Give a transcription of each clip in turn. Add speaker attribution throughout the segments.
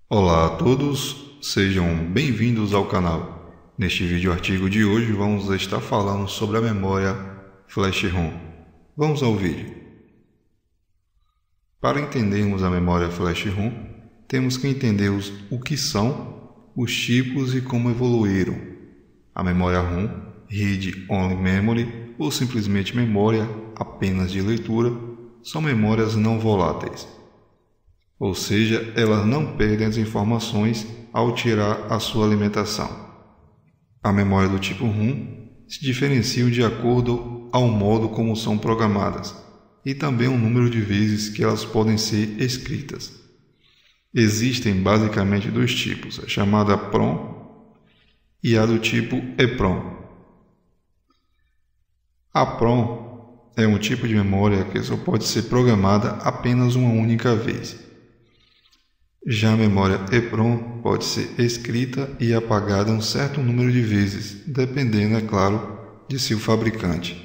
Speaker 1: Olá a todos, sejam bem-vindos ao canal. Neste vídeo artigo de hoje vamos estar falando sobre a memória Flash ROM. Vamos ao vídeo. Para entendermos a memória Flash ROM, temos que entender o que são, os tipos e como evoluíram. A memória ROM, Read Only Memory, ou simplesmente memória apenas de leitura, são memórias não voláteis. Ou seja, elas não perdem as informações ao tirar a sua alimentação. A memória do tipo ROM se diferenciam de acordo ao modo como são programadas e também o número de vezes que elas podem ser escritas. Existem basicamente dois tipos, a chamada PROM e a do tipo EPROM. A PROM é um tipo de memória que só pode ser programada apenas uma única vez. Já a memória EPROM pode ser escrita e apagada um certo número de vezes, dependendo, é claro, de seu fabricante.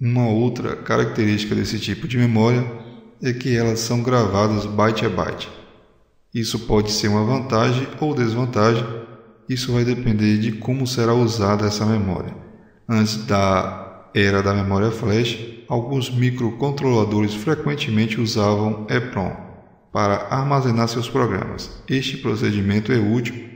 Speaker 1: Uma outra característica desse tipo de memória é que elas são gravadas byte a byte. Isso pode ser uma vantagem ou desvantagem, isso vai depender de como será usada essa memória. Antes da era da memória flash, alguns microcontroladores frequentemente usavam EPROM para armazenar seus programas. Este procedimento é útil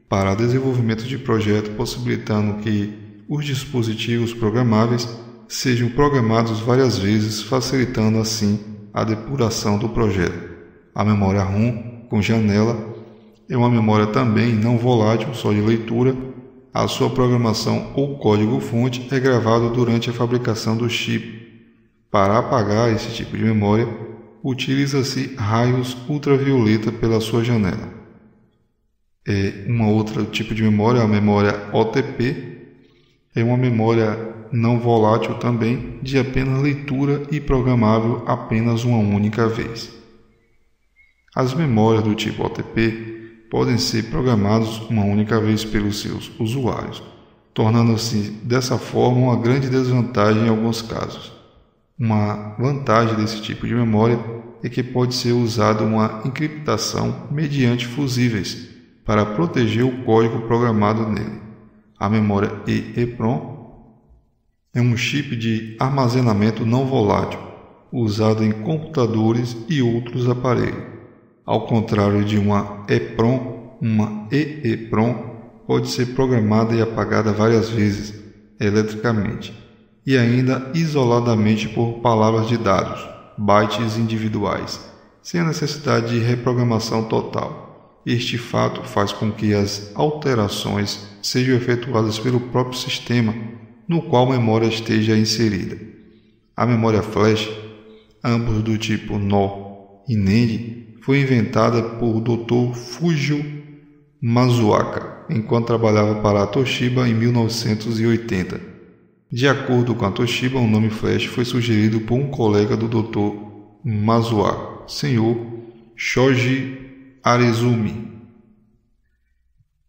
Speaker 1: para desenvolvimento de projetos, possibilitando que os dispositivos programáveis sejam programados várias vezes, facilitando assim a depuração do projeto. A memória ROM com janela é uma memória também não volátil, só de leitura. A sua programação ou código-fonte é gravado durante a fabricação do chip. Para apagar esse tipo de memória, utiliza-se raios ultravioleta pela sua janela. Uma outra tipo de memória, a memória OTP, é uma memória não volátil também, de apenas leitura e programável apenas uma única vez. As memórias do tipo OTP podem ser programadas uma única vez pelos seus usuários, tornando-se dessa forma uma grande desvantagem em alguns casos. Uma vantagem desse tipo de memória é que pode ser usada uma encriptação mediante fusíveis para proteger o código programado nele. A memória EEPROM é um chip de armazenamento não volátil, usado em computadores e outros aparelhos. Ao contrário de uma EPROM, uma EEPROM pode ser programada e apagada várias vezes eletricamente e ainda isoladamente por palavras de dados, bytes individuais, sem a necessidade de reprogramação total. Este fato faz com que as alterações sejam efetuadas pelo próprio sistema no qual a memória esteja inserida. A memória flash, ambos do tipo NOR e NAND, foi inventada por Dr. Fujio Mazuaka, enquanto trabalhava para a Toshiba em 1980. De acordo com a Toshiba, o nome flash foi sugerido por um colega do Dr. Mazuaka, Sr. Shoji Arezumi,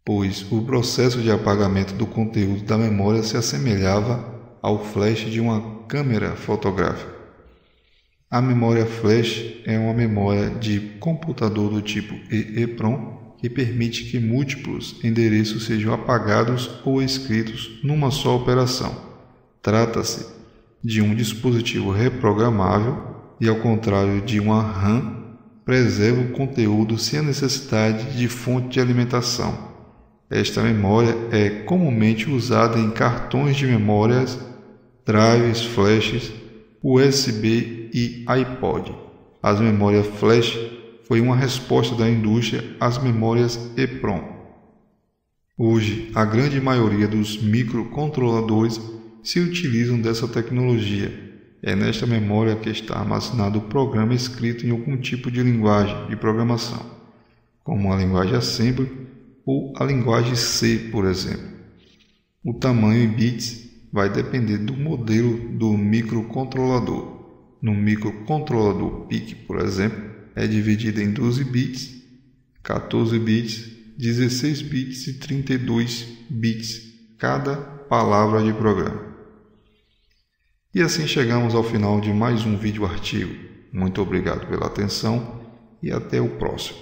Speaker 1: pois o processo de apagamento do conteúdo da memória se assemelhava ao flash de uma câmera fotográfica. A memória flash é uma memória de computador do tipo EEPROM que permite que múltiplos endereços sejam apagados ou escritos numa só operação. Trata-se de um dispositivo reprogramável e, ao contrário de uma RAM, preserva o conteúdo sem a necessidade de fonte de alimentação. Esta memória é comumente usada em cartões de memórias, drives, flashes, USB e iPod. As memórias flash foi uma resposta da indústria às memórias EPROM. Hoje, a grande maioria dos microcontroladores se utilizam dessa tecnologia. É nesta memória que está armazenado o programa escrito em algum tipo de linguagem de programação, como a linguagem Assembly ou a linguagem C, por exemplo. O tamanho em bits vai depender do modelo do microcontrolador. No microcontrolador PIC, por exemplo, é dividido em 12 bits, 14 bits, 16 bits e 32 bits, cada palavra de programa. E assim chegamos ao final de mais um vídeo artigo. Muito obrigado pela atenção e até o próximo.